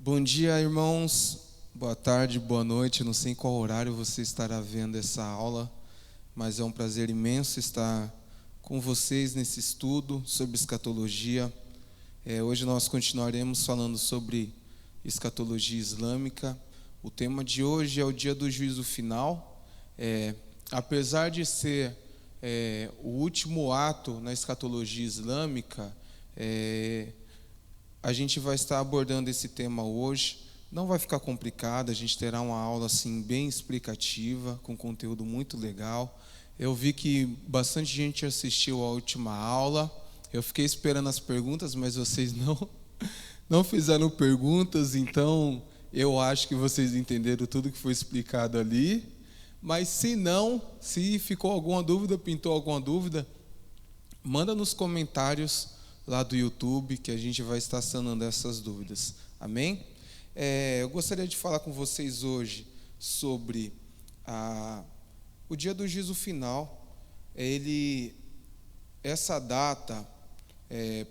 Bom dia, irmãos. Boa tarde, boa noite. Não sei em qual horário você estará vendo essa aula, mas é um prazer imenso estar com vocês nesse estudo sobre escatologia. Hoje nós continuaremos falando sobre escatologia islâmica. O tema de hoje é o dia do juízo final. Apesar de ser o último ato na escatologia islâmica, a gente vai estar abordando esse tema hoje. Não vai ficar complicado, a gente terá uma aula assim bem explicativa, com conteúdo muito legal. Eu vi que bastante gente assistiu a última aula. Eu fiquei esperando as perguntas, mas vocês não fizeram perguntas, então eu acho que vocês entenderam tudo que foi explicado ali. Mas se não, se ficou alguma dúvida, pintou alguma dúvida, manda nos comentários lá do YouTube, que a gente vai estar sanando essas dúvidas. Amém? Eu gostaria de falar com vocês hoje sobre o dia do juízo final. Essa data,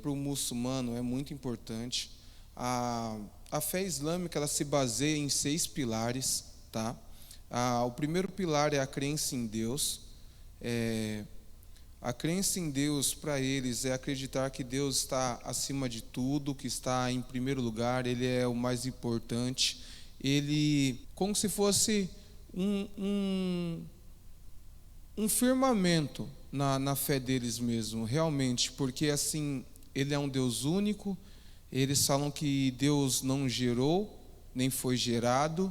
para o muçulmano, é muito importante. A fé islâmica ela se baseia em 6 pilares. Tá? O primeiro pilar é a crença em Deus. A crença em Deus, para eles, é acreditar que Deus está acima de tudo, que está em primeiro lugar, Ele é o mais importante. Ele, como se fosse um firmamento na fé deles mesmo, realmente, porque assim, Ele é um Deus único. Eles falam que Deus não gerou, nem foi gerado,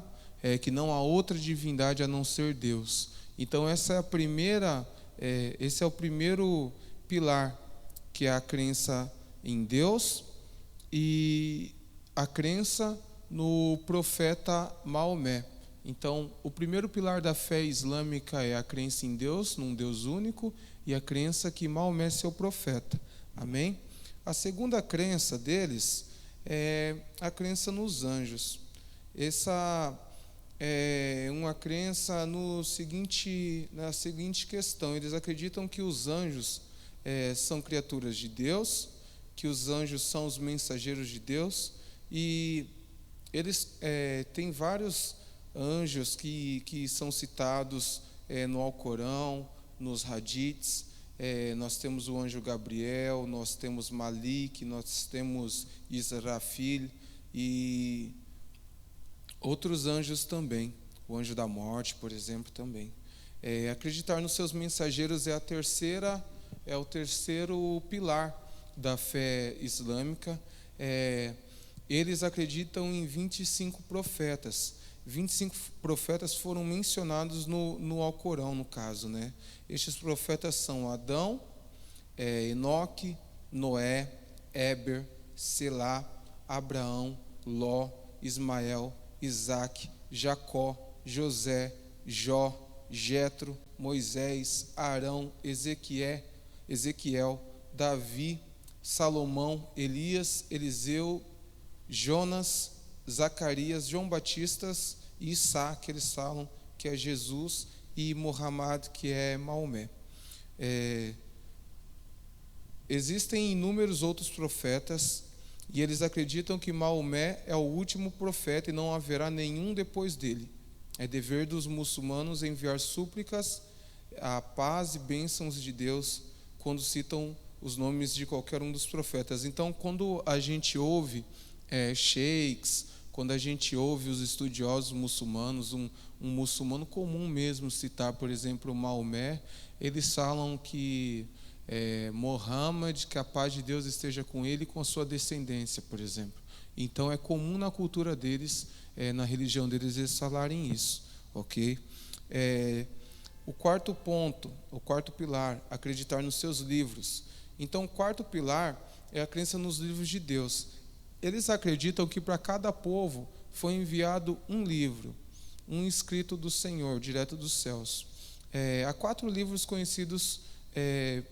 que não há outra divindade a não ser Deus. Então, esse é o primeiro pilar, que é a crença em Deus e a crença no profeta Maomé. Então, o primeiro pilar da fé islâmica é a crença em Deus, num Deus único, e a crença que Maomé é seu profeta. Amém? A segunda crença deles é a crença nos anjos. Essa é uma crença na seguinte questão: eles acreditam que os anjos são criaturas de Deus, que os anjos são os mensageiros de Deus, e eles têm vários anjos que são citados no Alcorão, nos hadiths. Nós temos o anjo Gabriel, nós temos Malik, nós temos Israfil e outros anjos também, o anjo da morte, por exemplo, também. Acreditar nos seus mensageiros é o terceiro pilar da fé islâmica. Eles acreditam em 25 profetas. 25 profetas foram mencionados no Alcorão, no caso, né? Estes profetas são Adão, Enoque, Noé, Éber, Selá, Abraão, Ló, Ismael, Isaque, Jacó, José, Jó, Jetro, Moisés, Arão, Ezequiel, Davi, Salomão, Elias, Eliseu, Jonas, Zacarias, João Batista e Issa, que eles falam que é Jesus, e Muhammad, que é Maomé. Existem inúmeros outros profetas, e eles acreditam que Maomé é o último profeta e não haverá nenhum depois dele. É dever dos muçulmanos enviar súplicas, a paz e bênçãos de Deus quando citam os nomes de qualquer um dos profetas. Então, quando a gente ouve sheiks, quando a gente ouve os estudiosos muçulmanos, um muçulmano comum mesmo citar, por exemplo, Maomé, eles falam que Muhammad, que a paz de Deus esteja com ele e com a sua descendência, por exemplo. Então é comum na cultura deles, na religião deles, eles falarem isso, ok? O quarto ponto, o quarto pilar, acreditar nos seus livros. Então o quarto pilar é a crença nos livros de Deus. Eles acreditam que para cada povo foi enviado um livro, um escrito do Senhor, direto dos céus. Há 4 livros conhecidos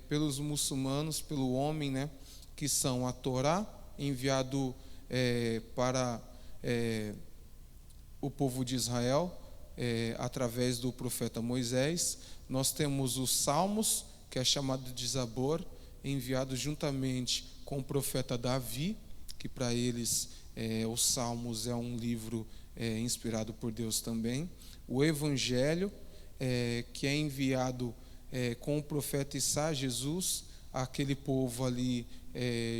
pelos muçulmanos, pelo homem, né, que são a Torá, enviado para o povo de Israel, através do profeta Moisés. Nós temos os Salmos, que é chamado de Zabor, enviado juntamente com o profeta Davi, que para eles Os Salmos é um livro inspirado por Deus também. O Evangelho, que é enviado com o profeta Isa, Jesus, àquele povo ali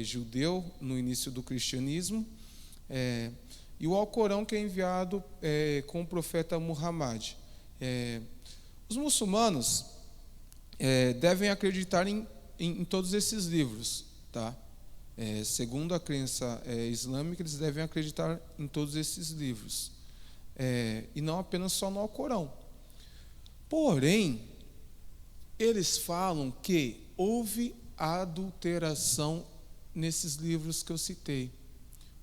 judeu, no início do cristianismo. E o Alcorão, que é enviado com o profeta Muhammad. Os muçulmanos devem acreditar em todos esses livros, tá? Segundo a crença islâmica, eles devem acreditar em todos esses livros, e não apenas só no Alcorão. Porém, eles falam que houve adulteração nesses livros que eu citei,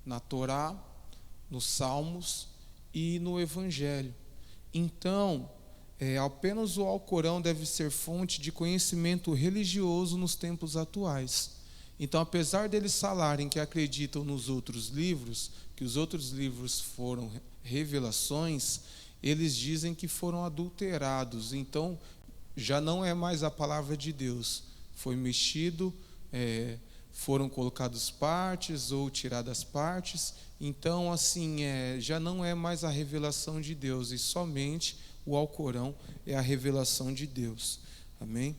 na Torá, nos Salmos e no Evangelho. Então, apenas o Alcorão deve ser fonte de conhecimento religioso nos tempos atuais. Então, apesar deles falarem que acreditam nos outros livros, que os outros livros foram revelações, eles dizem que foram adulterados. Então, já não é mais a palavra de Deus. Foi mexido, foram colocadas partes ou tiradas partes. Então, assim, já não é mais a revelação de Deus, e somente o Alcorão é a revelação de Deus. Amém?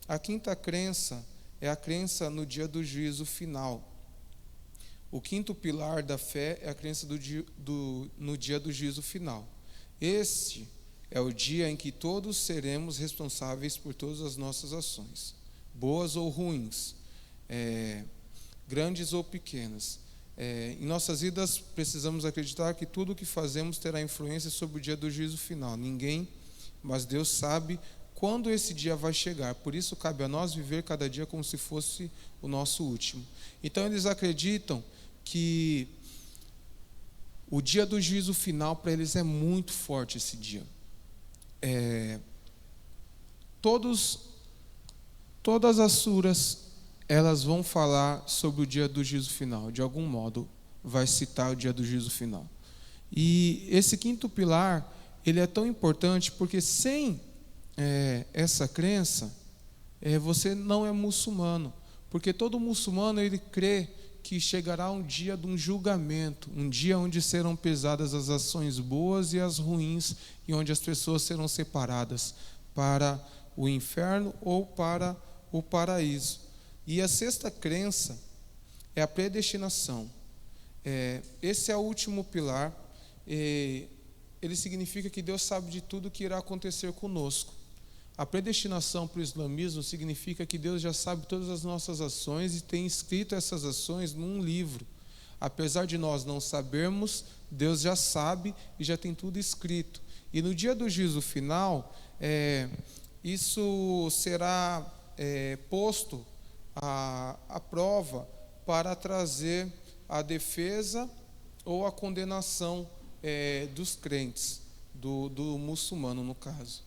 A quinta crença é a crença no dia do juízo final. O quinto pilar da fé é a crença no dia do juízo final. Este é o dia em que todos seremos responsáveis por todas as nossas ações, boas ou ruins, grandes ou pequenas. Em nossas vidas, precisamos acreditar que tudo o que fazemos terá influência sobre o dia do juízo final. Ninguém, mas Deus sabe quando esse dia vai chegar. Por isso, cabe a nós viver cada dia como se fosse o nosso último. Então, eles acreditam que o dia do juízo final, para eles, é muito forte esse dia. Todas as suras, elas vão falar sobre o dia do juízo final. De algum modo, vai citar o dia do juízo final. E esse quinto pilar, ele é tão importante porque sem essa crença, você não é muçulmano. Porque todo muçulmano, ele crê que chegará um dia de um julgamento, um dia onde serão pesadas as ações boas e as ruins, e onde as pessoas serão separadas para o inferno ou para o paraíso. E a sexta crença é a predestinação. Esse é o último pilar. Ele significa que Deus sabe de tudo que irá acontecer conosco. A predestinação para o islamismo significa que Deus já sabe todas as nossas ações e tem escrito essas ações num livro. Apesar de nós não sabermos, Deus já sabe e já tem tudo escrito. E no dia do juízo final, isso será posto à prova para trazer a defesa ou a condenação dos crentes, do muçulmano, no caso.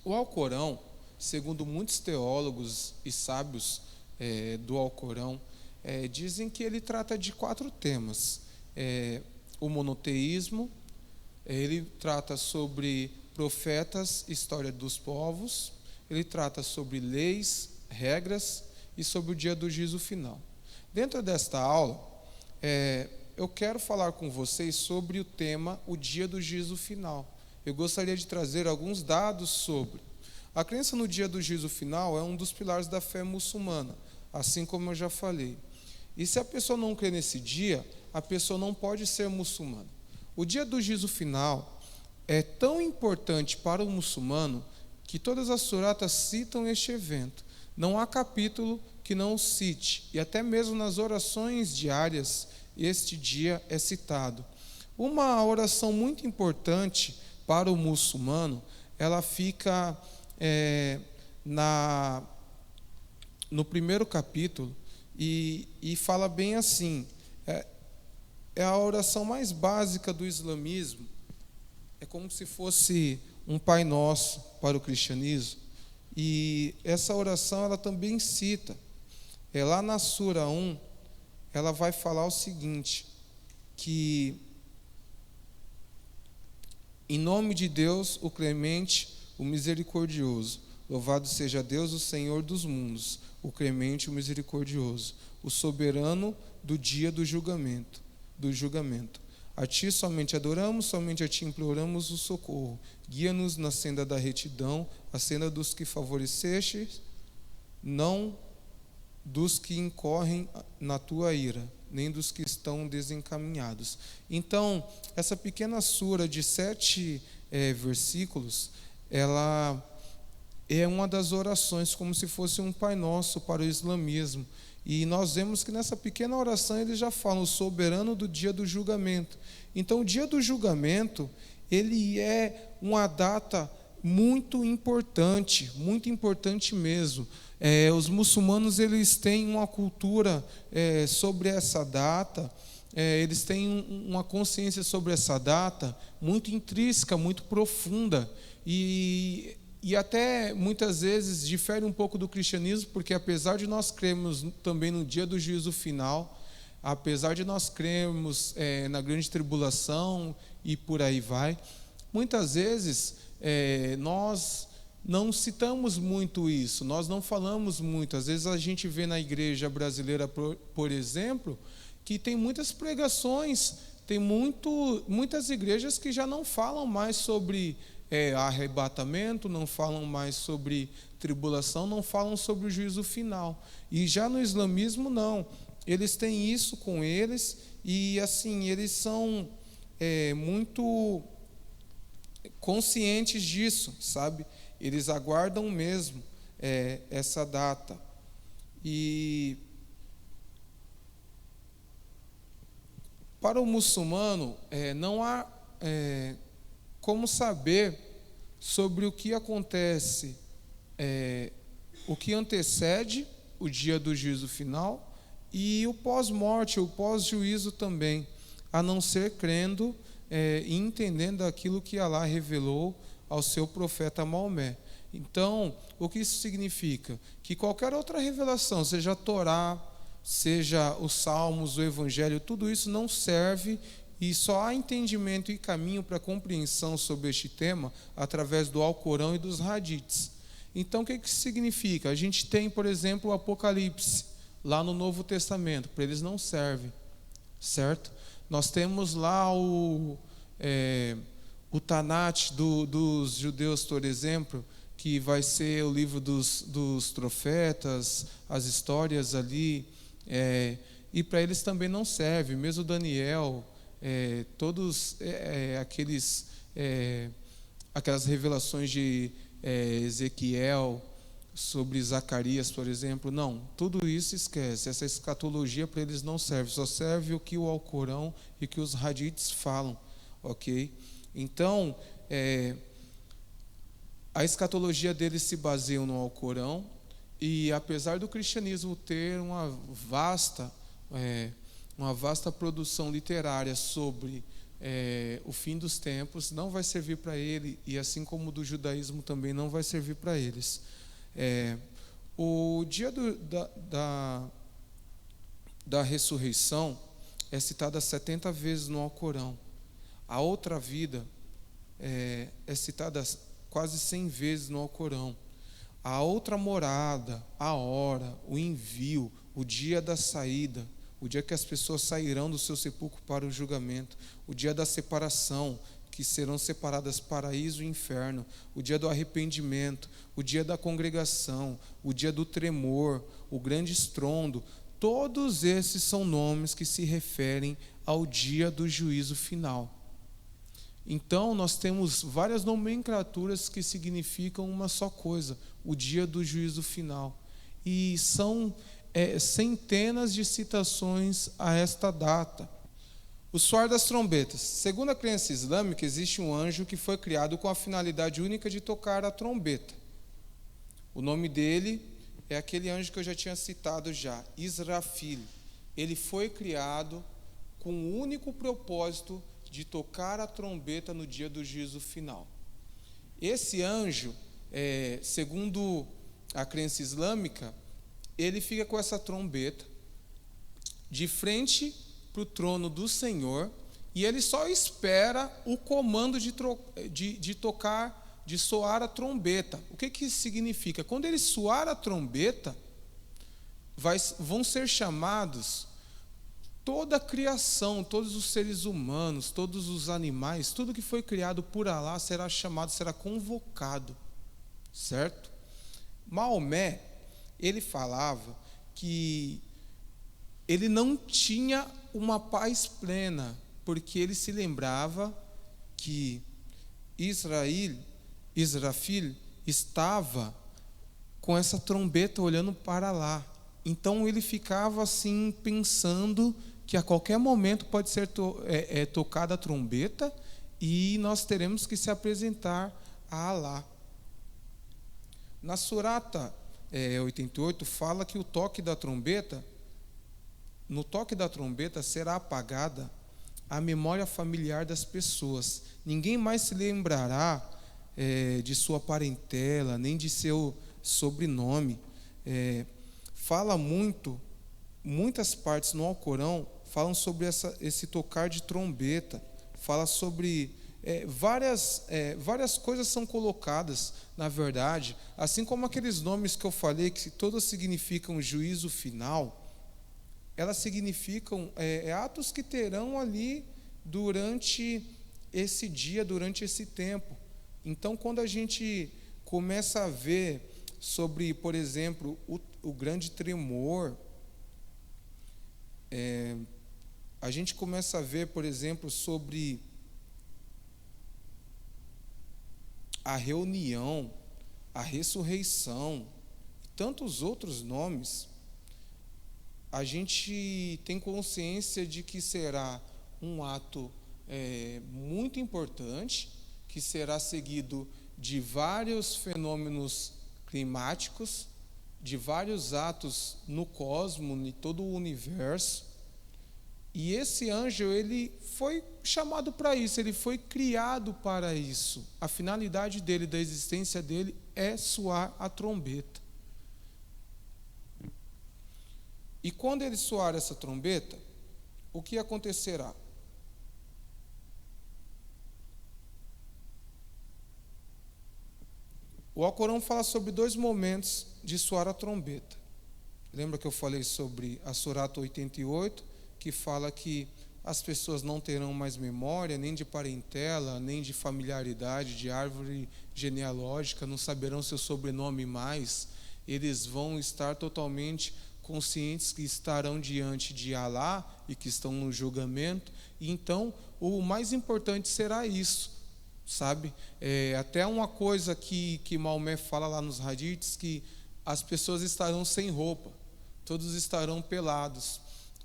O Alcorão, segundo muitos teólogos e sábios do Alcorão, dizem que ele trata de 4 temas. O monoteísmo, ele trata sobre profetas, história dos povos, ele trata sobre leis, regras e sobre o dia do juízo final. Dentro desta aula, eu quero falar com vocês sobre o tema, o dia do juízo final. Eu gostaria de trazer alguns dados sobre. A crença no dia do juízo final é um dos pilares da fé muçulmana, assim como eu já falei. E se a pessoa não crê nesse dia, a pessoa não pode ser muçulmana. O dia do juízo final é tão importante para o muçulmano que todas as suratas citam este evento. Não há capítulo que não o cite, e até mesmo nas orações diárias, este dia é citado. Uma oração muito importante para o muçulmano, ela fica no primeiro capítulo e fala bem assim, é a oração mais básica do islamismo, é como se fosse um Pai Nosso para o cristianismo, e essa oração ela também cita, lá na Sura 1, ela vai falar o seguinte, que em nome de Deus, o clemente, o misericordioso, louvado seja Deus, o Senhor dos mundos, o clemente e o misericordioso, o soberano do dia do julgamento. A ti somente adoramos, somente a ti imploramos o socorro. Guia-nos na senda da retidão, a senda dos que favorecestes, não dos que incorrem na tua ira, nem dos que estão desencaminhados. Então, essa pequena sura de 7 versículos, ela é uma das orações, como se fosse um Pai Nosso para o islamismo. E nós vemos que nessa pequena oração eles já falam o soberano do dia do julgamento. Então, o dia do julgamento, ele é uma data muito importante mesmo. Os muçulmanos, eles têm uma cultura sobre essa data, eles têm uma consciência sobre essa data muito intrínseca, muito profunda, e até muitas vezes difere um pouco do cristianismo, porque apesar de nós crermos também no dia do juízo final, apesar de nós crermos na grande tribulação e por aí vai, muitas vezes nós não citamos muito isso, nós não falamos muito. Às vezes a gente vê na igreja brasileira, por exemplo, que tem muitas pregações, tem muitas igrejas que já não falam mais sobre arrebatamento, não falam mais sobre tribulação, não falam sobre o juízo final. E já no islamismo não, eles têm isso com eles, e assim, eles são muito conscientes disso, sabe? Eles aguardam mesmo essa data. E para o muçulmano, não há como saber sobre o que acontece, o que antecede o dia do juízo final e o pós-morte, o pós-juízo também, a não ser crendo e entendendo aquilo que Alá revelou ao seu profeta Maomé. Então, o que isso significa? Que qualquer outra revelação, seja a Torá, seja os Salmos, o Evangelho, tudo isso não serve, e só há entendimento e caminho para compreensão sobre este tema através do Alcorão e dos Hadiths. Então, o que isso significa? A gente tem, por exemplo, o Apocalipse, lá no Novo Testamento, para eles não serve, certo? Nós temos lá o Tanat dos judeus, por exemplo, que vai ser o livro dos profetas, as histórias ali, e para eles também não serve. Mesmo Daniel, todos aquelas revelações de Ezequiel sobre Zacarias, por exemplo, não, tudo isso esquece. Essa escatologia para eles não serve, só serve o que o Alcorão e que os Hadiths falam, ok? Então, a escatologia deles se baseia no Alcorão, e apesar do cristianismo ter uma vasta produção literária sobre o fim dos tempos, não vai servir para ele, e assim como do judaísmo também não vai servir para eles. O dia da ressurreição é citado 70 vezes no Alcorão. A outra vida é citada quase 100 vezes no Alcorão. A outra morada, a hora, o envio, o dia da saída, o dia que as pessoas sairão do seu sepulcro para o julgamento, o dia da separação, que serão separadas paraíso e inferno, o dia do arrependimento, o dia da congregação, o dia do tremor, o grande estrondo, todos esses são nomes que se referem ao dia do juízo final. Então, nós temos várias nomenclaturas que significam uma só coisa, o dia do juízo final. E são centenas de citações a esta data. O soar das trombetas. Segundo a crença islâmica, existe um anjo que foi criado com a finalidade única de tocar a trombeta. O nome dele é aquele anjo que eu já tinha citado já, Israfil. Ele foi criado com o único propósito de tocar a trombeta no dia do juízo final. Esse anjo, segundo a crença islâmica, ele fica com essa trombeta de frente para o trono do Senhor, e ele só espera o comando de tocar, de soar a trombeta. O que isso significa? Quando ele soar a trombeta, vão ser chamados toda a criação, todos os seres humanos, todos os animais, tudo que foi criado por Alá será chamado, será convocado, certo? Maomé, ele falava que ele não tinha uma paz plena, porque ele se lembrava que Israfil estava com essa trombeta olhando para lá. Então ele ficava assim pensando que a qualquer momento pode ser tocada a trombeta e nós teremos que se apresentar a Alá. Na Surata 88 fala que no toque da trombeta será apagada a memória familiar das pessoas. Ninguém mais se lembrará de sua parentela, nem de seu sobrenome. Fala muitas partes no Alcorão falam sobre esse tocar de trombeta, fala sobre várias coisas são colocadas, na verdade, assim como aqueles nomes que eu falei, que todos significam juízo final, elas significam atos que terão ali durante esse dia, durante esse tempo. Então, quando a gente começa a ver sobre, por exemplo, o grande tremor, a gente começa a ver, por exemplo, sobre a reunião, a ressurreição, tantos outros nomes, a gente tem consciência de que será um ato muito importante, que será seguido de vários fenômenos climáticos, de vários atos no cosmos, em todo o universo. E esse anjo, ele foi chamado para isso, ele foi criado para isso. A finalidade dele, da existência dele, é soar a trombeta. E quando ele soar essa trombeta, o que acontecerá? O Alcorão fala sobre 2 momentos de soar a trombeta. Lembra que eu falei sobre a Surata 88, que fala que as pessoas não terão mais memória, nem de parentela, nem de familiaridade, de árvore genealógica, não saberão seu sobrenome mais, eles vão estar totalmente conscientes que estarão diante de Alá e que estão no julgamento. E então, o mais importante será isso, sabe? Até uma coisa que Maomé fala lá nos hadiths, que as pessoas estarão sem roupa, todos estarão pelados.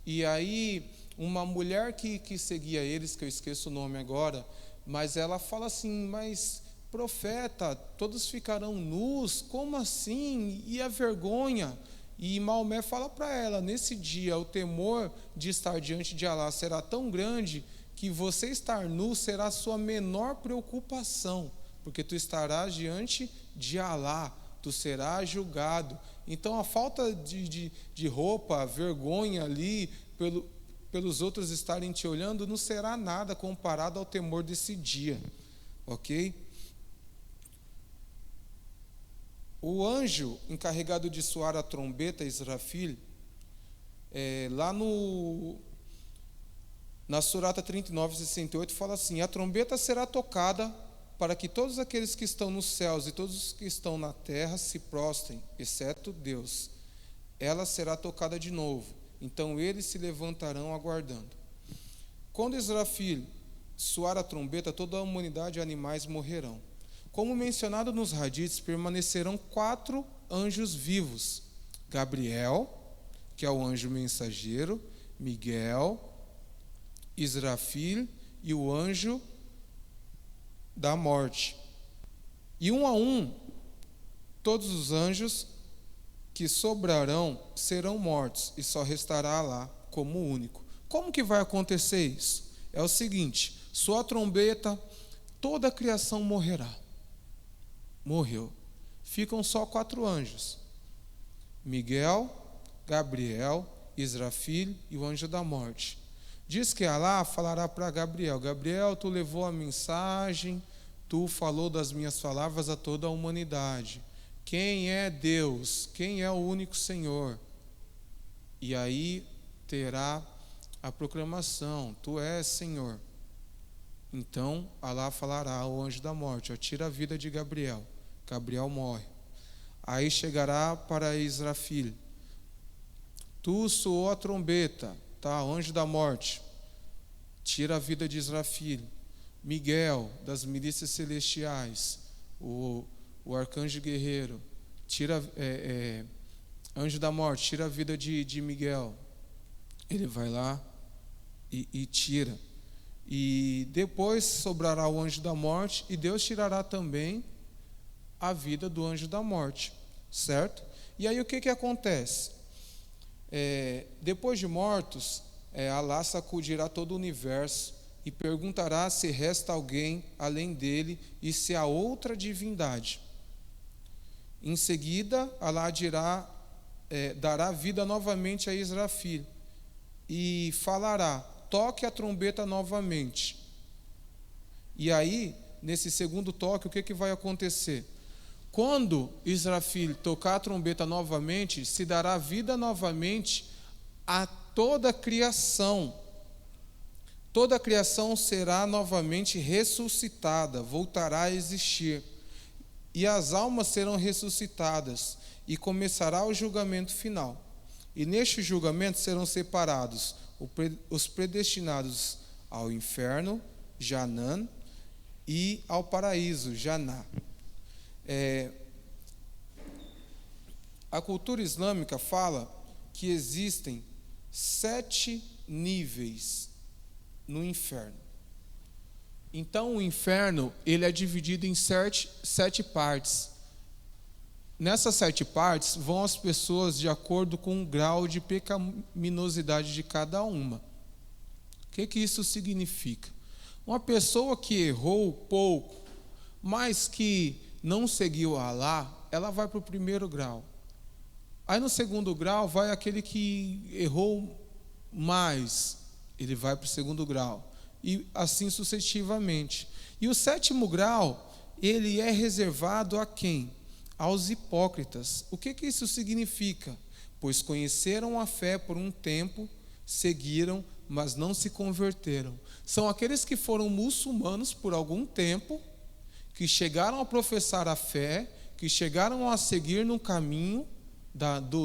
E aí, uma mulher que seguia eles, que eu esqueço o nome agora, mas ela fala assim: mas profeta, todos ficarão nus, como assim? E a vergonha? E Maomé fala para ela: nesse dia o temor de estar diante de Alá será tão grande que você estar nu será a sua menor preocupação, porque tu estarás diante de Alá, tu serás julgado. Então a falta de roupa, a vergonha ali, pelos outros estarem te olhando, não será nada comparado ao temor desse dia, ok? O anjo encarregado de soar a trombeta, Israfil, lá na Surata 39, 68, fala assim: a trombeta será tocada para que todos aqueles que estão nos céus e todos os que estão na terra se prostrem, exceto Deus. Ela será tocada de novo, então eles se levantarão aguardando. Quando Israfil soar a trombeta, toda a humanidade e animais morrerão. Como mencionado nos hadiths, permanecerão 4 anjos vivos: Gabriel, que é o anjo mensageiro, Miguel, Israfil e o anjo da morte. E um a um, todos os anjos que sobrarão serão mortos, e só restará Alá como único. Como que vai acontecer isso? É o seguinte: soa a trombeta, toda a criação morrerá. Morreu. Ficam só 4 anjos: Miguel, Gabriel, Israfil e o anjo da morte. Diz que Alá falará para Gabriel: Gabriel, tu levou a mensagem, tu falou das minhas palavras a toda a humanidade. Quem é Deus? Quem é o único Senhor? E aí terá a proclamação: Tu és Senhor. Então Alá falará ao anjo da morte: tira a vida de Gabriel. Gabriel morre. Aí chegará para Israfil: Tu soou a trombeta, tá? Anjo da morte, tira a vida de Israfil. Miguel, das milícias celestiais, o arcanjo guerreiro, anjo da morte, tira a vida de Miguel. Ele vai lá e tira. E depois sobrará o anjo da morte, e Deus tirará também a vida do anjo da morte, certo? E aí o que acontece? Depois de mortos, Alá sacudirá todo o universo e perguntará se resta alguém além dele e se há outra divindade. Em seguida, Alá dará vida novamente a Israfil e falará: toque a trombeta novamente. E aí, nesse segundo toque, o que vai acontecer? Quando Israfil tocar a trombeta novamente, se dará vida novamente a toda a criação. Toda a criação será novamente ressuscitada, voltará a existir. E as almas serão ressuscitadas, e começará o julgamento final. E neste julgamento serão separados os predestinados ao inferno, Janã, e ao paraíso, Janá. A cultura islâmica fala que existem 7 níveis no inferno. Então o inferno ele é dividido em 7 partes. Nessas 7 partes vão as pessoas de acordo com o grau de pecaminosidade de cada uma. O que isso significa? Uma pessoa que errou pouco, mas que não seguiu Alá, ela vai para o primeiro grau. Aí no segundo grau vai aquele que errou mais, ele vai para o segundo grau. E assim sucessivamente. E o 7º grau, ele é reservado a quem? Aos hipócritas. O que isso significa? Pois conheceram a fé por um tempo, seguiram, mas não se converteram. São aqueles que foram muçulmanos por algum tempo, que chegaram a professar a fé, que chegaram a seguir no caminho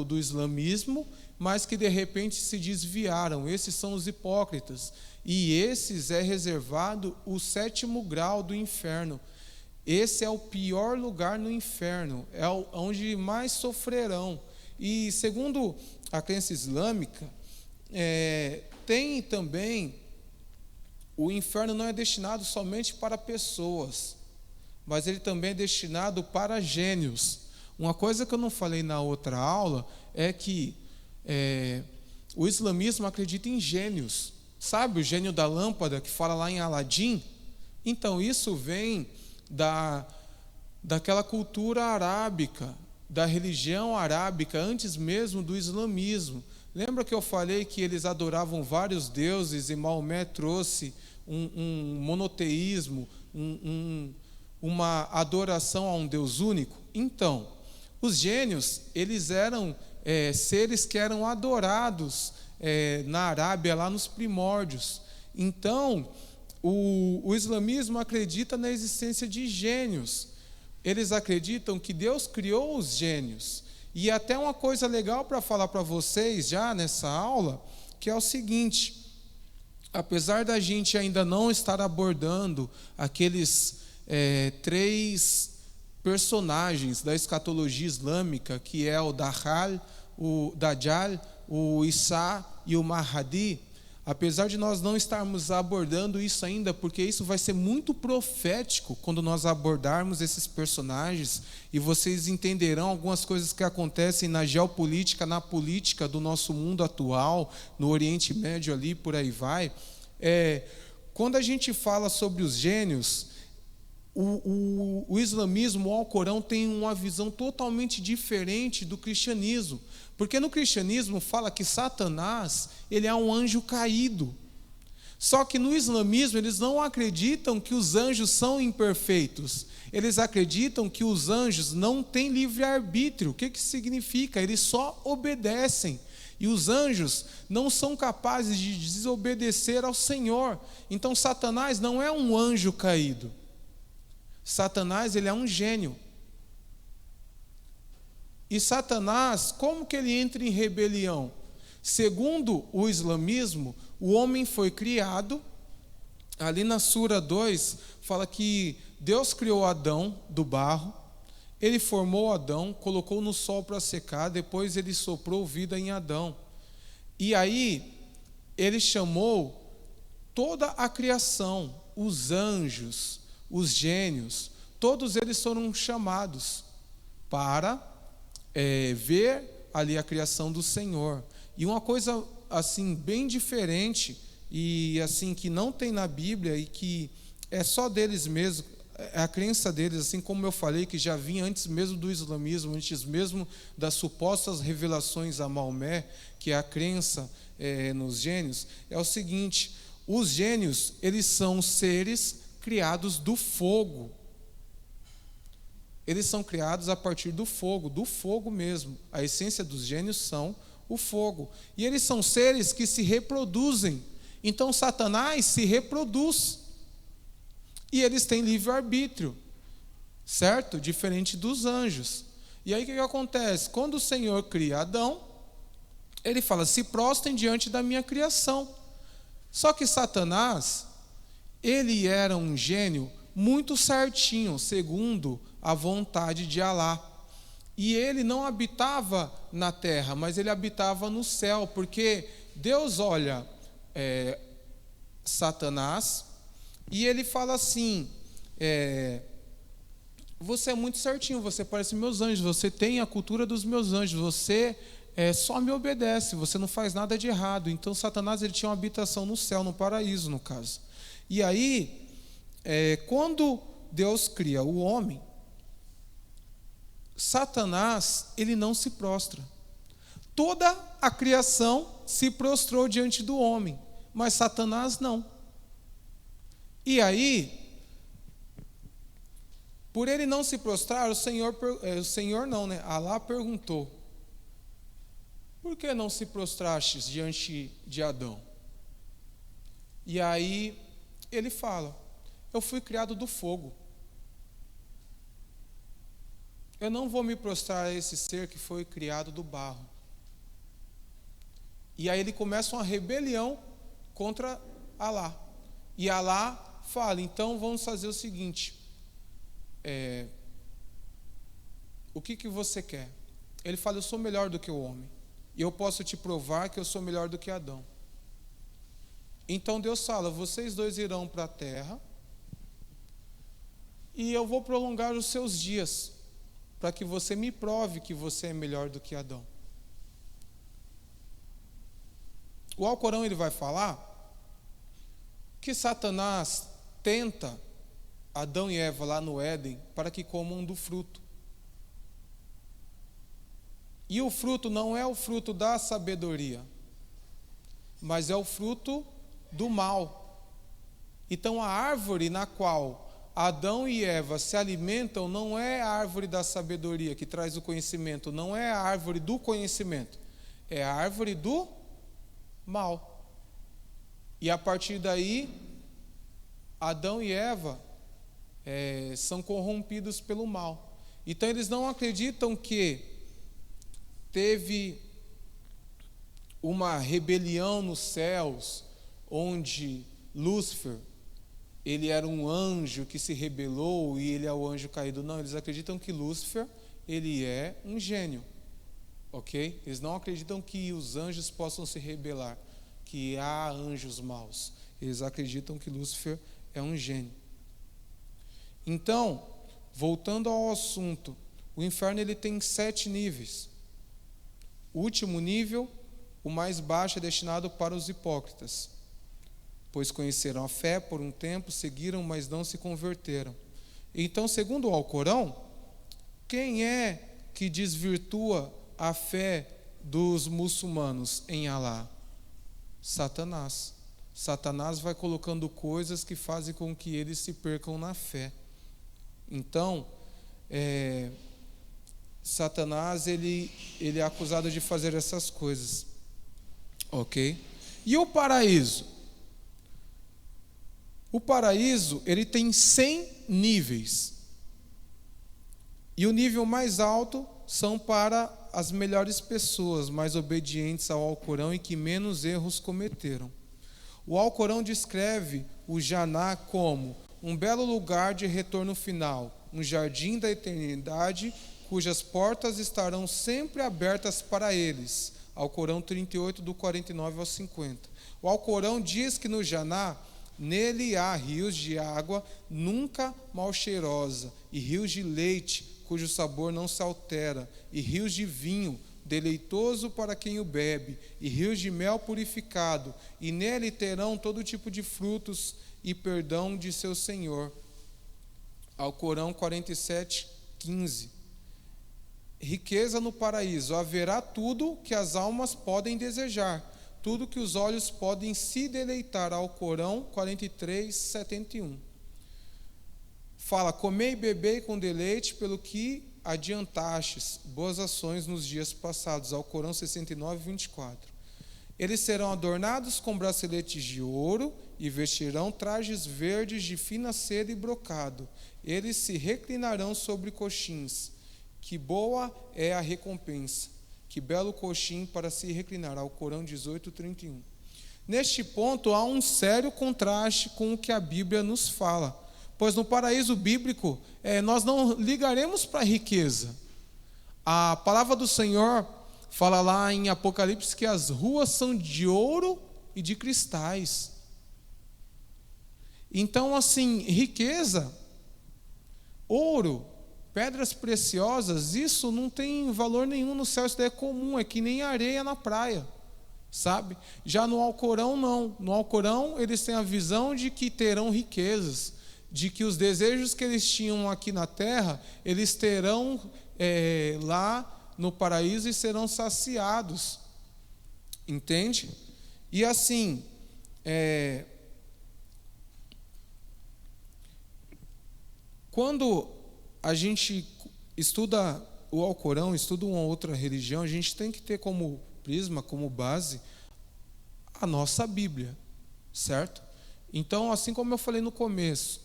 do islamismo, mas que de repente se desviaram. Esses são os hipócritas. E esses é reservado o 7º grau do inferno. Esse é o pior lugar no inferno, é onde mais sofrerão. E segundo a crença islâmica, tem também, o inferno não é destinado somente para pessoas, mas ele também é destinado para gênios. Uma coisa que eu não falei na outra aula é que o islamismo acredita em gênios. Sabe o gênio da lâmpada que fala lá em Aladim? Então isso vem daquela cultura arábica, da religião arábica, antes mesmo do islamismo. Lembra que eu falei que eles adoravam vários deuses e Maomé trouxe um monoteísmo, uma adoração a um Deus único? Então, os gênios, eles eram seres que eram adorados na Arábia, lá nos primórdios. Então, o islamismo acredita na existência de gênios. Eles acreditam que Deus criou os gênios. E até uma coisa legal para falar para vocês já nessa aula, que é o seguinte: apesar da gente ainda não estar abordando aqueles 3 personagens da escatologia islâmica, que é o Dajjal, o Isa e o Mahdi, apesar de nós não estarmos abordando isso ainda, porque isso vai ser muito profético quando nós abordarmos esses personagens, e vocês entenderão algumas coisas que acontecem na geopolítica, na política do nosso mundo atual, no Oriente Médio ali, por aí vai. Quando a gente fala sobre os gênios, o islamismo, o Alcorão, tem uma visão totalmente diferente do cristianismo. Porque no cristianismo fala que Satanás, ele é um anjo caído. Só que no islamismo eles não acreditam que os anjos são imperfeitos. Eles acreditam que os anjos não têm livre-arbítrio. O que significa? Eles só obedecem. E os anjos não são capazes de desobedecer ao Senhor. Então Satanás não é um anjo caído. Satanás, ele é um gênio. E Satanás, como que ele entra em rebelião? Segundo o islamismo, o homem foi criado, ali na Sura 2, fala que Deus criou Adão do barro, ele formou Adão, colocou no sol para secar, depois ele soprou vida em Adão. E aí, ele chamou toda a criação, os anjos, os gênios, todos eles foram chamados para ver ali a criação do Senhor. E uma coisa assim bem diferente e assim que não tem na Bíblia e que é só deles mesmo, é a crença deles, assim como eu falei, que já vinha antes mesmo do islamismo, antes mesmo das supostas revelações a Maomé, que é a crença nos gênios, é o seguinte: os gênios, eles são seres criados do fogo. Eles são criados a partir do fogo mesmo. A essência dos gênios são o fogo. E eles são seres que se reproduzem. Então Satanás se reproduz. E eles têm livre-arbítrio, certo? Diferente dos anjos. E aí o que acontece? Quando o Senhor cria Adão, ele fala: se prostrem diante da minha criação. Só que Satanás, ele era um gênio muito certinho, segundo a vontade de Alá. E ele não habitava na terra, mas ele habitava no céu, porque Deus olha Satanás e ele fala assim: você é muito certinho, você parece meus anjos, você tem a cultura dos meus anjos, você só me obedece, você não faz nada de errado. Então Satanás, ele tinha uma habitação no céu, no paraíso, no caso. E aí, quando Deus cria o homem, Satanás, ele não se prostra. Toda a criação se prostrou diante do homem, mas Satanás não. E aí, por ele não se prostrar, o Senhor não, né? Alá perguntou: por que não se prostrastes diante de Adão? E aí ele fala: eu fui criado do fogo. Eu não vou me prostrar a esse ser que foi criado do barro. E aí ele começa uma rebelião contra Alá. E Alá fala: então vamos fazer o seguinte, o que você quer? Ele fala: eu sou melhor do que o homem, e eu posso te provar que eu sou melhor do que Adão. Então Deus fala: vocês dois irão para a terra, e eu vou prolongar os seus dias, para que você me prove que você é melhor do que Adão. O Alcorão, ele vai falar que Satanás tenta Adão e Eva lá no Éden para que comam do fruto. E o fruto não é o fruto da sabedoria, mas é o fruto do mal. Então a árvore na qual Adão e Eva se alimentam não é a árvore da sabedoria que traz o conhecimento, não é a árvore do conhecimento, é a árvore do mal. E a partir daí, Adão e Eva são corrompidos pelo mal. Então eles não acreditam que teve uma rebelião nos céus, onde Lúcifer, ele era um anjo que se rebelou e ele é o anjo caído. Não, eles acreditam que Lúcifer, ele é um gênio, ok? Eles não acreditam que os anjos possam se rebelar, que há anjos maus. Eles acreditam que Lúcifer é um gênio. Então, voltando ao assunto, o inferno, ele tem 7 níveis. O último nível, o mais baixo, é destinado para os hipócritas, pois conheceram a fé por um tempo, seguiram, mas não se converteram. Então, segundo o Alcorão, quem é que desvirtua a fé dos muçulmanos em Alá? Satanás. Satanás vai colocando coisas que fazem com que eles se percam na fé. Então, Satanás, ele é acusado de fazer essas coisas. Ok? E o paraíso? O paraíso, ele tem 100 níveis. E o nível mais alto são para as melhores pessoas, mais obedientes ao Alcorão e que menos erros cometeram. O Alcorão descreve o Janá como um belo lugar de retorno final, um jardim da eternidade, cujas portas estarão sempre abertas para eles. Alcorão 38, do 49 ao 50. O Alcorão diz que no Janá, nele há rios de água nunca mal cheirosa, e rios de leite, cujo sabor não se altera, e rios de vinho, deleitoso para quem o bebe, e rios de mel purificado, e nele terão todo tipo de frutos e perdão de seu Senhor. Alcorão 47, 15. Riqueza no paraíso, haverá tudo que as almas podem desejar, tudo que os olhos podem se deleitar. Alcorão 43, 71. Fala, comei e bebei com deleite pelo que adiantastes, boas ações nos dias passados. Alcorão 69, 24. Eles serão adornados com braceletes de ouro e vestirão trajes verdes de fina seda e brocado. Eles se reclinarão sobre coxins. Que boa é a recompensa, que belo coxim para se reclinar. Alcorão 18, 31. Neste ponto há um sério contraste com o que a Bíblia nos fala, pois no paraíso bíblico nós não ligaremos para a riqueza. A palavra do Senhor fala lá em Apocalipse que as ruas são de ouro e de cristais. Então, assim, riqueza, ouro, pedras preciosas, isso não tem valor nenhum no céu, isso daí é comum, é que nem areia na praia, sabe? Já no Alcorão, não. No Alcorão, eles têm a visão de que terão riquezas, de que os desejos que eles tinham aqui na terra, eles terão lá no paraíso e serão saciados. Entende? E assim, quando a gente estuda o Alcorão, estuda uma outra religião, a gente tem que ter como prisma, como base, a nossa Bíblia, certo? Então, assim como eu falei no começo,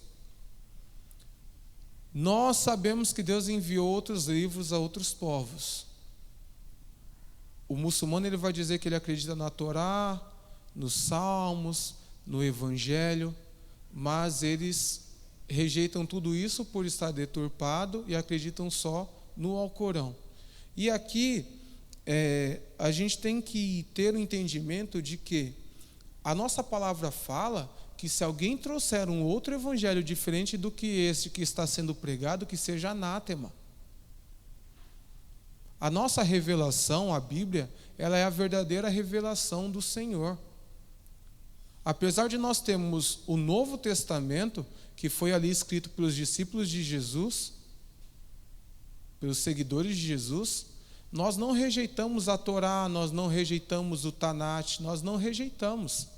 nós sabemos que Deus enviou outros livros a outros povos. O muçulmano ele vai dizer que ele acredita na Torá, nos Salmos, no Evangelho, mas eles rejeitam tudo isso por estar deturpado e acreditam só no Alcorão. E aqui a gente tem que ter o entendimento de que a nossa palavra fala que se alguém trouxer um outro evangelho diferente do que esse que está sendo pregado, que seja anátema. A nossa revelação, a Bíblia, ela é a verdadeira revelação do Senhor. Apesar de nós termos o Novo Testamento, que foi ali escrito pelos discípulos de Jesus, pelos seguidores de Jesus, nós não rejeitamos a Torá, nós não rejeitamos o Tanate, nós não rejeitamos.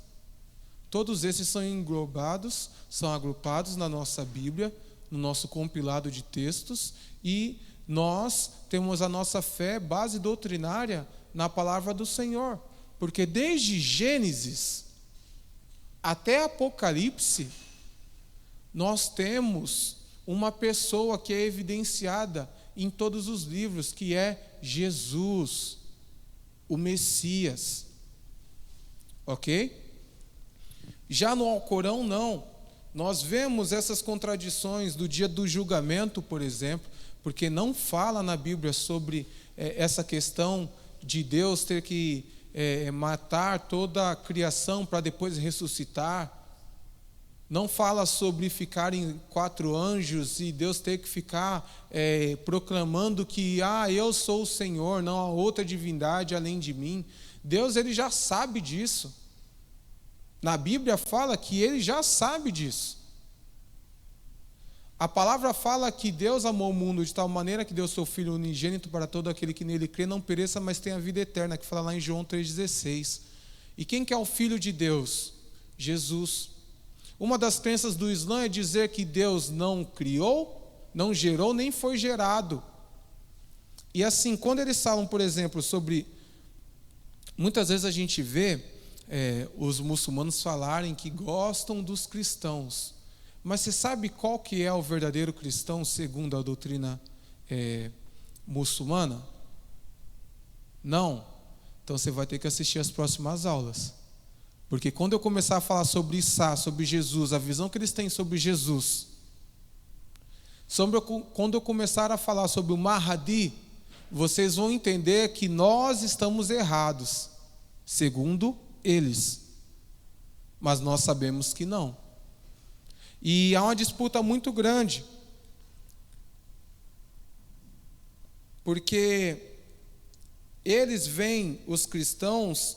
Todos esses são englobados, são agrupados na nossa Bíblia, no nosso compilado de textos, e nós temos a nossa fé, base doutrinária, na palavra do Senhor. Porque desde Gênesis até Apocalipse, nós temos uma pessoa que é evidenciada em todos os livros, que é Jesus, o Messias. Ok? Já no Alcorão, não. Nós vemos essas contradições do dia do julgamento, por exemplo, porque não fala na Bíblia sobre essa questão de Deus ter que matar toda a criação para depois ressuscitar. Não fala sobre ficarem 4 anjos e Deus ter que ficar proclamando que eu sou o Senhor, não há outra divindade além de mim. Deus ele já sabe disso. Na Bíblia fala que ele já sabe disso. A palavra fala que Deus amou o mundo de tal maneira que deu seu Filho unigênito para todo aquele que nele crê, não pereça, mas tenha vida eterna, que fala lá em João 3,16. E quem que é o Filho de Deus? Jesus. Uma das crenças do Islã é dizer que Deus não criou, não gerou, nem foi gerado. E assim, quando eles falam, por exemplo, sobre Muitas vezes a gente vê os muçulmanos falarem que gostam dos cristãos. Mas você sabe qual que é o verdadeiro cristão segundo a doutrina muçulmana? Não. Então você vai ter que assistir as próximas aulas. Porque quando eu começar a falar sobre Isa, sobre Jesus, a visão que eles têm sobre Jesus, quando eu começar a falar sobre o Mahdi, vocês vão entender que nós estamos errados, segundo eles. Mas nós sabemos que não. E há uma disputa muito grande. Porque eles veem os cristãos,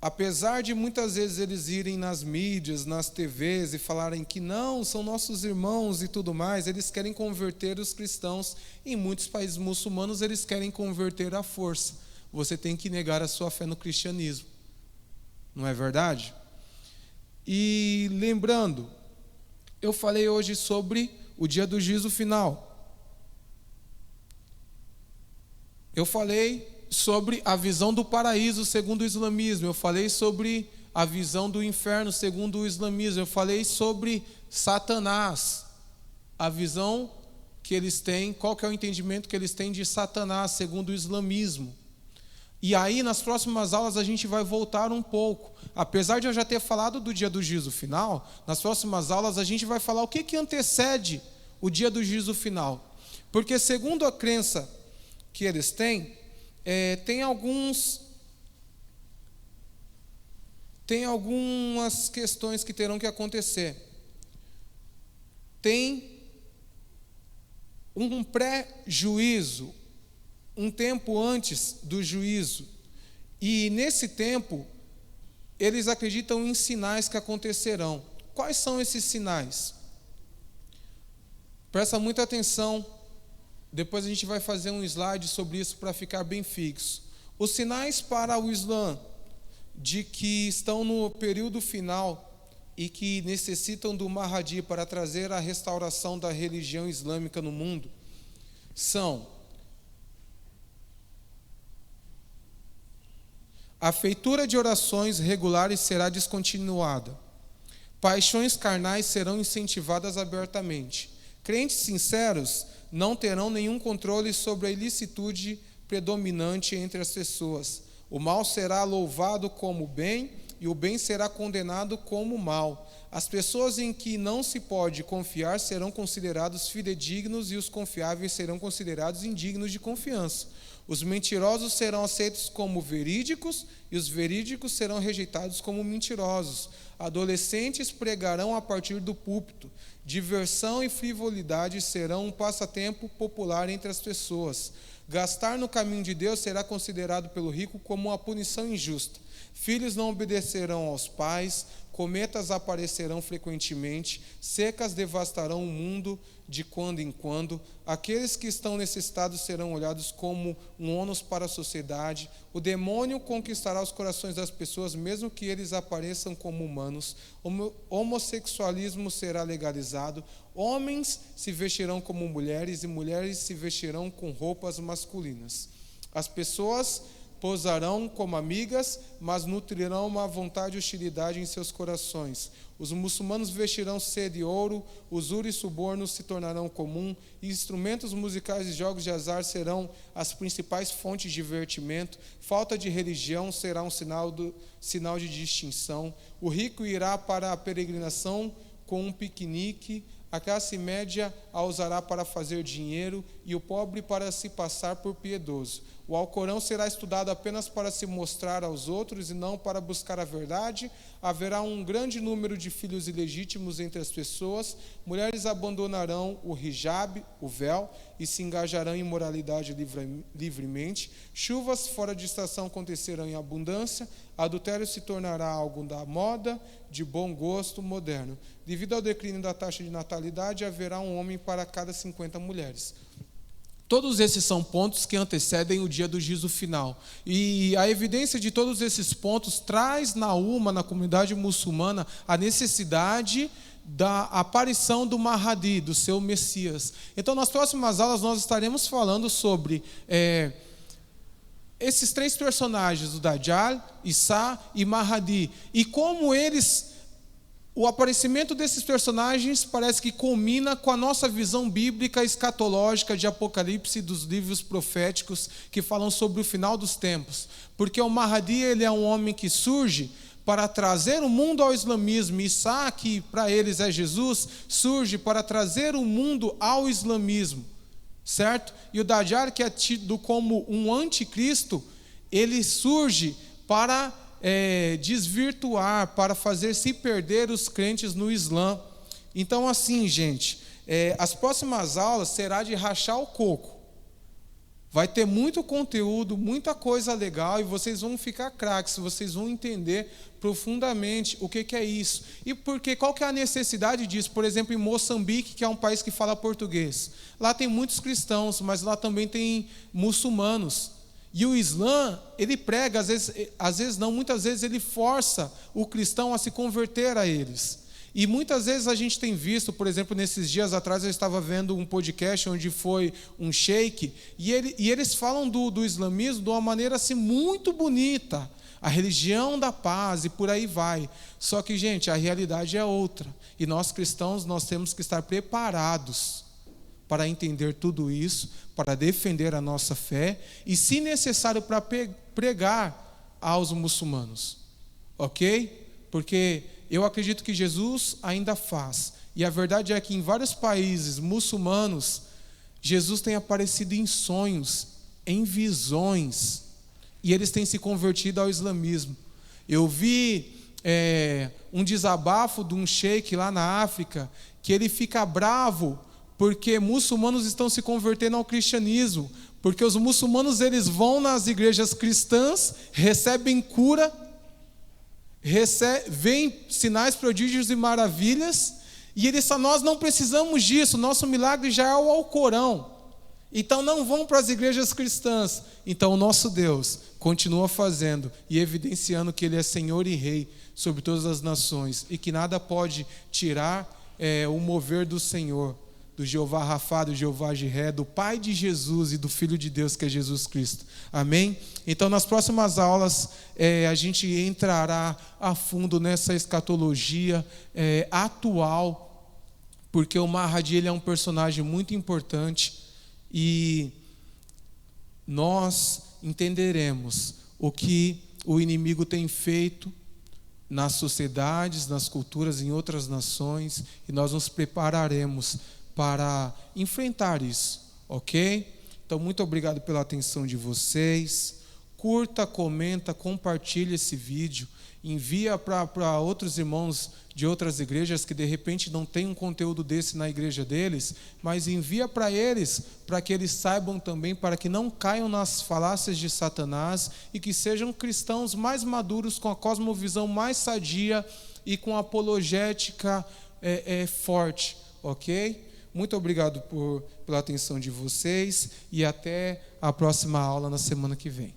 apesar de muitas vezes eles irem nas mídias, nas TVs e falarem que não, são nossos irmãos e tudo mais, eles querem converter os cristãos. Em muitos países muçulmanos eles querem converter à força. Você tem que negar a sua fé no cristianismo. Não é verdade? E lembrando, eu falei hoje sobre o dia do juízo final. Eu falei sobre a visão do paraíso segundo o islamismo. Eu falei sobre a visão do inferno segundo o islamismo. Eu falei sobre Satanás, a visão que eles têm, qual que é o entendimento que eles têm de Satanás segundo o islamismo. E aí nas próximas aulas a gente vai voltar um pouco. Apesar de eu já ter falado do dia do juízo final, nas próximas aulas a gente vai falar o que antecede o dia do juízo final. Porque segundo a crença que eles têm, tem algumas questões que terão que acontecer. Tem um pré-juízo, um tempo antes do juízo. E nesse tempo, eles acreditam em sinais que acontecerão. Quais são esses sinais? Presta muita atenção. Depois a gente vai fazer um slide sobre isso para ficar bem fixo. Os sinais para o Islã de que estão no período final e que necessitam do Mahdi para trazer a restauração da religião islâmica no mundo são: a feitura de orações regulares será descontinuada. Paixões carnais serão incentivadas abertamente. Crentes sinceros não terão nenhum controle sobre a ilicitude predominante entre as pessoas. O mal será louvado como bem e o bem será condenado como mal. As pessoas em que não se pode confiar serão considerados fidedignos e os confiáveis serão considerados indignos de confiança. Os mentirosos serão aceitos como verídicos e os verídicos serão rejeitados como mentirosos. Adolescentes pregarão a partir do púlpito. Diversão e frivolidade serão um passatempo popular entre as pessoas. Gastar no caminho de Deus será considerado pelo rico como uma punição injusta. Filhos não obedecerão aos pais, cometas aparecerão frequentemente, secas devastarão o mundo de quando em quando, aqueles que estão necessitados serão olhados como um ônus para a sociedade, o demônio conquistará os corações das pessoas, mesmo que eles apareçam como humanos, o homossexualismo será legalizado, homens se vestirão como mulheres e mulheres se vestirão com roupas masculinas. As pessoas posarão como amigas, mas nutrirão uma vontade e hostilidade em seus corações. Os muçulmanos vestirão seda e ouro, usura e suborno se tornarão comum, e instrumentos musicais e jogos de azar serão as principais fontes de divertimento. Falta de religião será um sinal de distinção. O rico irá para a peregrinação com um piquenique, a classe média a usará para fazer dinheiro e o pobre para se passar por piedoso. O Alcorão será estudado apenas para se mostrar aos outros e não para buscar a verdade. Haverá um grande número de filhos ilegítimos entre as pessoas. Mulheres abandonarão o hijab, o véu, e se engajarão em moralidade livremente. Chuvas fora de estação acontecerão em abundância. Adultério se tornará algo da moda, de bom gosto moderno. Devido ao declínio da taxa de natalidade, haverá um homem para cada 50 mulheres. Todos esses são pontos que antecedem o dia do juízo final. E a evidência de todos esses pontos traz na comunidade muçulmana, a necessidade da aparição do Mahdi, do seu Messias. Então, nas próximas aulas, nós estaremos falando sobre esses três personagens, o Dajjal, Isa e Mahdi, e como o aparecimento desses personagens parece que culmina com a nossa visão bíblica escatológica de Apocalipse, dos livros proféticos que falam sobre o final dos tempos. Porque o Mahdi, ele é um homem que surge para trazer o mundo ao islamismo. Isa, que para eles é Jesus, surge para trazer o mundo ao islamismo, certo? E o Dajjal, que é tido como um anticristo, ele surge para desvirtuar, para fazer se perder os crentes no Islã. Então, assim, gente, as próximas aulas será de rachar o coco. Vai ter muito conteúdo, muita coisa legal, e vocês vão ficar craques, vocês vão entender profundamente o que é isso. E porque qual que é a necessidade disso? Por exemplo, em Moçambique, que é um país que fala português. Lá tem muitos cristãos, mas lá também tem muçulmanos. E o Islã, ele prega, às vezes não, muitas vezes ele força o cristão a se converter a eles. E muitas vezes a gente tem visto, por exemplo, nesses dias atrás eu estava vendo um podcast onde foi um sheik, e eles falam do islamismo de uma maneira assim muito bonita, a religião da paz e por aí vai. Só que, gente, a realidade é outra. E nós cristãos, nós temos que estar preparados para entender tudo isso, para defender a nossa fé e, se necessário, para pregar aos muçulmanos. Ok? Porque eu acredito que Jesus ainda faz. E a verdade é que em vários países muçulmanos, Jesus tem aparecido em sonhos, em visões, e eles têm se convertido ao islamismo. Eu vi um desabafo de um sheik lá na África, que ele fica bravo porque muçulmanos estão se convertendo ao cristianismo, porque os muçulmanos eles vão nas igrejas cristãs, recebem cura, veem sinais, prodígios e maravilhas, e eles falam: nós não precisamos disso, nosso milagre já é o Alcorão, então não vão para as igrejas cristãs. Então o nosso Deus continua fazendo e evidenciando que Ele é Senhor e Rei sobre todas as nações, e que nada pode tirar o mover do Senhor, do Jeová Rafá, do Jeová Jiré, do Pai de Jesus e do Filho de Deus, que é Jesus Cristo. Amém? Então, nas próximas aulas, a gente entrará a fundo nessa escatologia atual, porque o Mahdi, ele é um personagem muito importante, e nós entenderemos o que o inimigo tem feito nas sociedades, nas culturas, em outras nações, e nós nos prepararemos para enfrentar isso, ok? Então, muito obrigado pela atenção de vocês. Curta, comenta, compartilha esse vídeo, envia para outros irmãos de outras igrejas que de repente não tem um conteúdo desse na igreja deles, mas envia para eles, para que eles saibam também, para que não caiam nas falácias de Satanás e que sejam cristãos mais maduros, com a cosmovisão mais sadia e com a apologética forte, ok? Muito obrigado pela atenção de vocês e até a próxima aula na semana que vem.